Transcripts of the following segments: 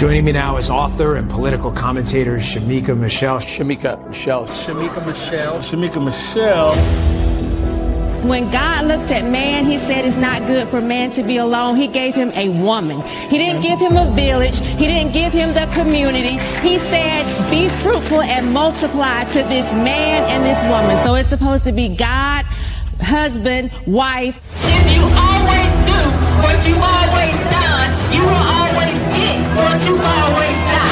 Joining me now is author and political commentator Shamika Michelle. When God looked at man, he said it's not good for man to be alone. He gave him a woman. He didn't give him a village. He didn't give him the community. He said, be fruitful and multiply to this man and this woman. So it's supposed to be God, husband, wife. If you always do what you always done, you will always get what you always done.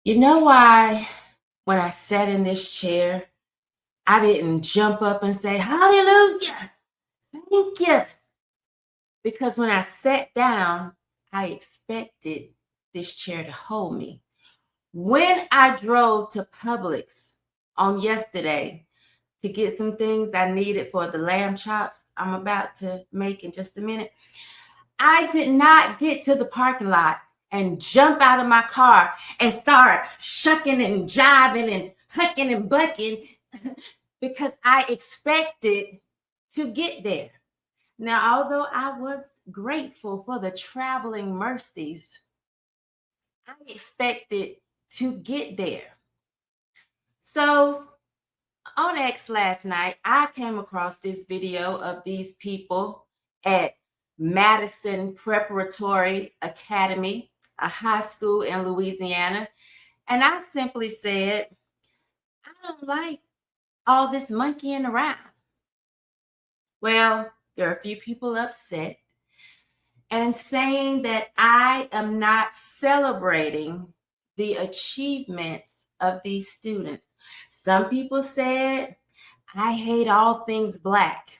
You know why when I sat in this chair, I didn't jump up and say, hallelujah, thank you. Because when I sat down, I expected this chair to hold me. When I drove to Publix on yesterday to get some things I needed for the lamb chops I'm about to make in just a minute, I did not get to the parking lot and jump out of my car and start shucking and jiving and hucking and bucking because I expected to get there. Now, although I was grateful for the traveling mercies, I expected to get there. So on X last night, I came across this video of these people at Madison Preparatory Academy, a high school in Louisiana. And I simply said, I don't like all this monkeying around. Well, there are a few people upset and saying that I am not celebrating the achievements of these students. Some people said, I hate all things Black,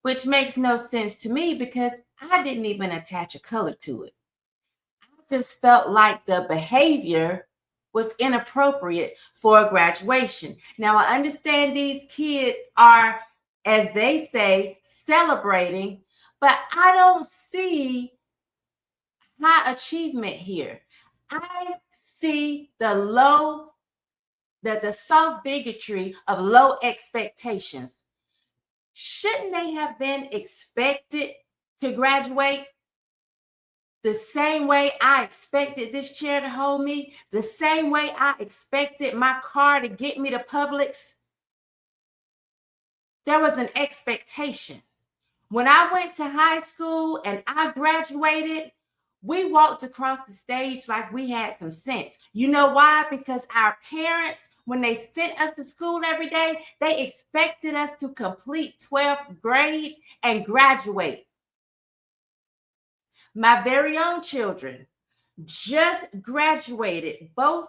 which makes no sense to me because I didn't even attach a color to it. I just felt like the behavior was inappropriate for a graduation. Now, I understand these kids are, as they say, celebrating, but I don't see high achievement here. I see the soft bigotry of low expectations. Shouldn't they have been expected to graduate the same way I expected this chair to hold me, the same way I expected my car to get me to Publix? There was an expectation. When I went to high school and I graduated, we walked across the stage like we had some sense. You know why? Because our parents, when they sent us to school every day, they expected us to complete 12th grade and graduate. My very own children just graduated, both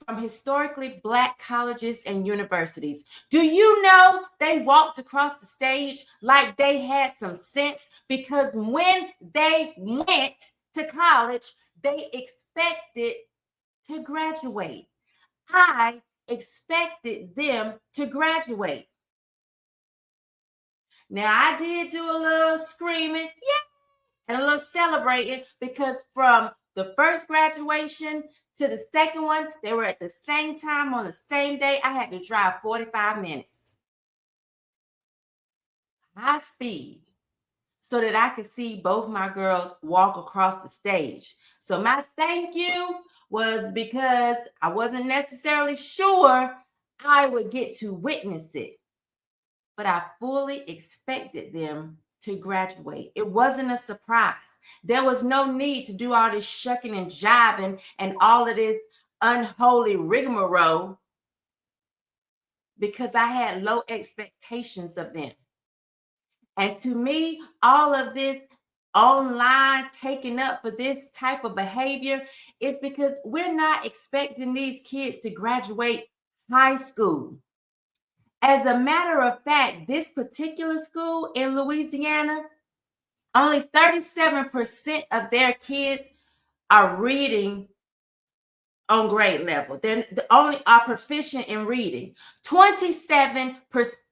from historically Black colleges and universities. Do you know they walked across the stage like they had some sense? Because when they went to college, they expected to graduate. I expected them to graduate. Now, I did do a little screaming, yeah, and a little celebrating, because from the first graduation to the second one, they were at the same time on the same day. I had to drive 45 minutes. High speed, so that I could see both my girls walk across the stage. So my thank you was because I wasn't necessarily sure I would get to witness it, but I fully expected them to graduate. It wasn't a surprise. There was no need to do all this shucking and jiving and all of this unholy rigmarole because I had low expectations of them. And to me, all of this online taking up for this type of behavior is because we're not expecting these kids to graduate high school. As a matter of fact, this particular school in Louisiana, Only 37% of their kids are reading on grade level. They only are proficient in reading. 27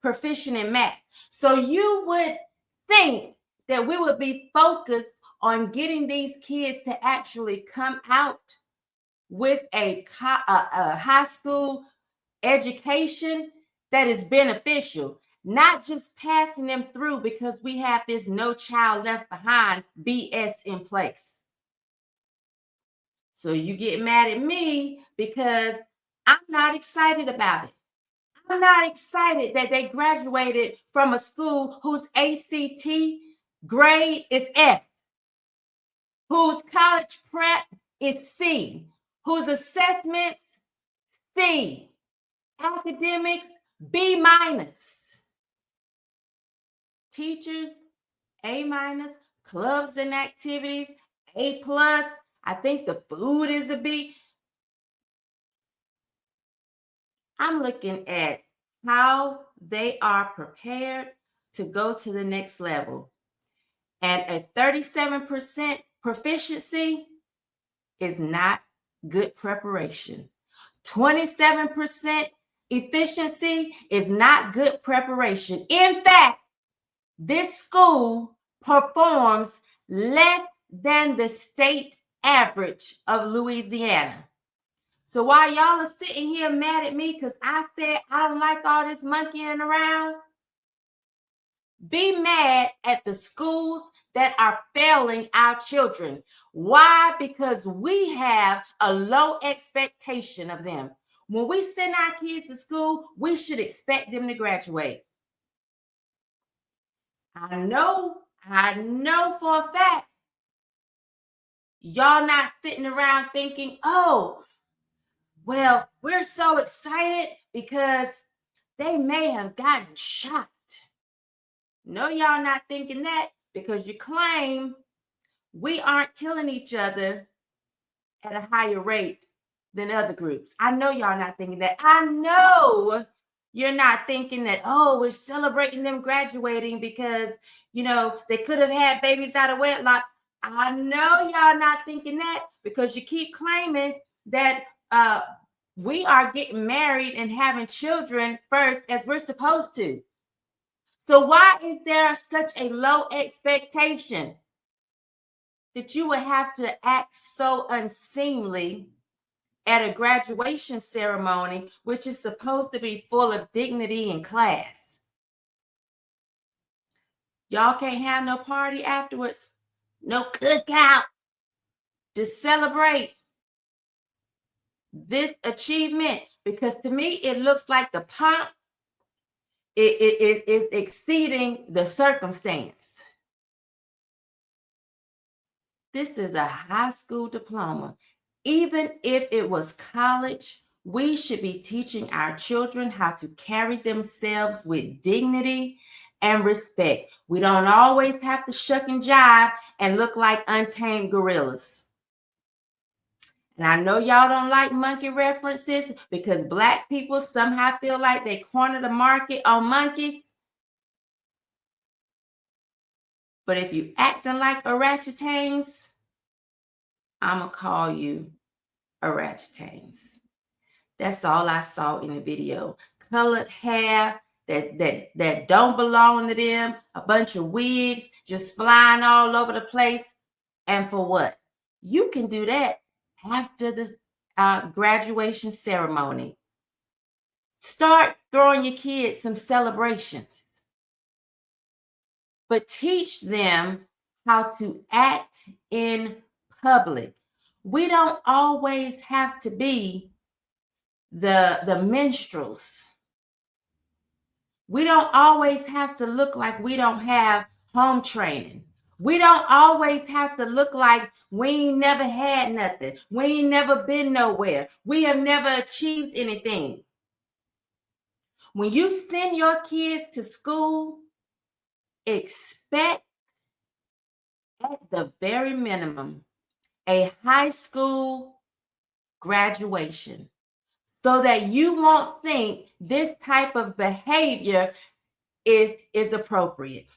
proficient in math. So you would think that we would be focused on getting these kids to actually come out with a high school education that is beneficial, not just passing them through because we have this No Child Left Behind BS in place. So you get mad at me because I'm not excited about it. I'm not excited that they graduated from a school whose ACT grade is F, whose college prep is C, whose assessments C, academics B minus, teachers A minus, clubs and activities A plus. I think the food is a B. I'm looking at how they are prepared to go to the next level. And a 37% proficiency is not good preparation. 27% efficiency is not good preparation. In fact, this school performs less than the state average of Louisiana. So while y'all are sitting here mad at me because I said I don't like all this monkeying around, be mad at the schools that are failing our children. Why? Because we have a low expectation of them. When we send our kids to school, we should expect them to graduate. I know for a fact, y'all not sitting around thinking, oh, well, we're so excited because they may have gotten shot. No, y'all not thinking that because you claim we aren't killing each other at a higher rate than other groups. I know y'all not thinking that. I know you're not thinking that, oh, we're celebrating them graduating because, you know, they could have had babies out of wedlock. I know y'all not thinking that because you keep claiming that we are getting married and having children first as we're supposed to. So why is there such a low expectation that you would have to act so unseemly at a graduation ceremony, which is supposed to be full of dignity and class? Y'all can't have no party afterwards, no cookout to celebrate this achievement, because to me, it looks like the pomp it is exceeding the circumstance. This is a high school diploma. Even if it was college, we should be teaching our children how to carry themselves with dignity and respect. We don't always have to shuck and jive and look like untamed gorillas. And I know y'all don't like monkey references because Black people somehow feel like they corner the market on monkeys. But if you acting like orangutans, I'm going to call you orangutans. That's all I saw in the video. Colored hair that don't belong to them, a bunch of wigs just flying all over the place. And for what? You can do that after this graduation ceremony. Start throwing your kids some celebrations, but teach them how to act in public. We don't always have to be the minstrels. We don't always have to look like we don't have home training. We don't always have to look like we ain't never had nothing. We ain't never been nowhere. We have never achieved anything. When you send your kids to school, expect at the very minimum a high school graduation so that you won't think this type of behavior is appropriate.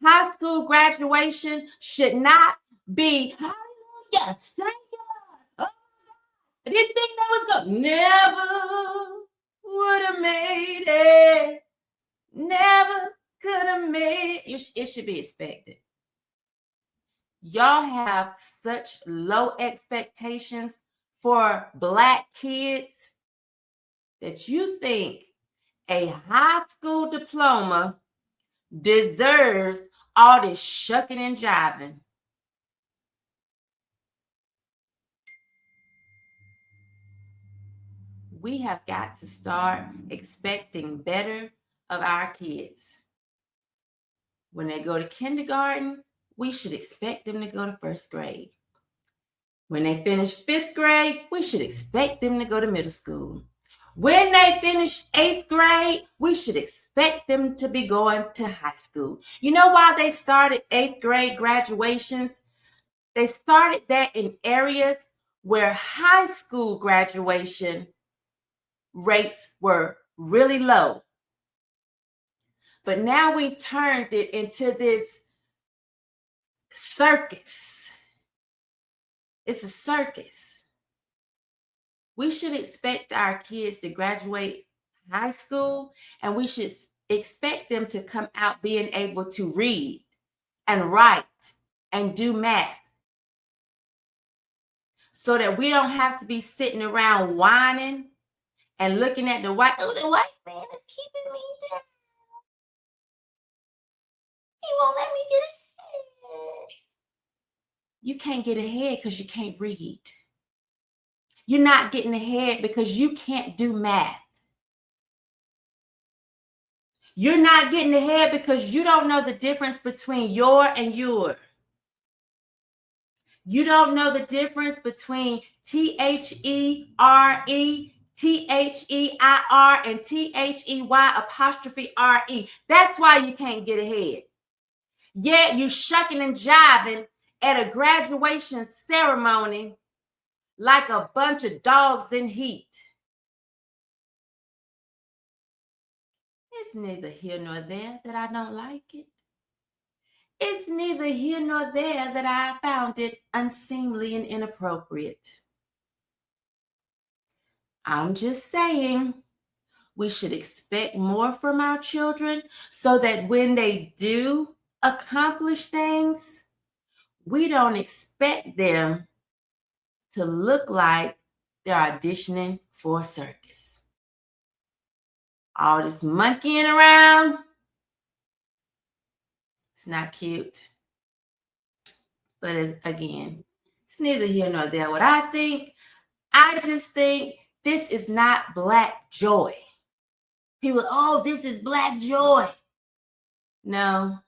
High school graduation should not be, hallelujah, thank you. Oh, I didn't think that was good. Never would have made it. Never could have made it. It should be expected. Y'all have such low expectations for Black kids that you think a high school diploma deserves all this shucking and jiving. We have got to start expecting better of our kids. When they go to kindergarten, we should expect them to go to first grade. When they finish fifth grade, we should expect them to go to middle school. When they finish eighth grade, we should expect them to be going to high school. You know why they started eighth grade graduations? They started that in areas where high school graduation rates were really low. But now we've turned it into this circus. It's a circus. We should expect our kids to graduate high school, and we should expect them to come out being able to read and write and do math, so that we don't have to be sitting around whining and looking at the white man is keeping me down. He won't let me get ahead. You can't get ahead because you can't read. You're not getting ahead because you can't do math. You're not getting ahead because you don't know the difference between your and your. You don't know the difference between THERE, THEIR, and THEY''RE. That's why you can't get ahead. Yet you shucking and jiving at a graduation ceremony like a bunch of dogs in heat. It's neither here nor there that I don't like it. It's neither here nor there that I found it unseemly and inappropriate. I'm just saying we should expect more from our children so that when they do accomplish things, we don't expect them to look like they're auditioning for a circus. All this monkeying around, it's not cute. But again, it's neither here nor there what I think. I just think this is not Black joy. People, oh, this is Black joy. No.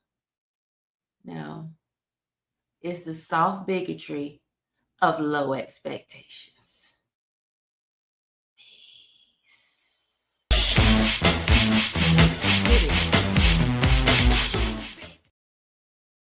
It's the soft bigotry of low expectations.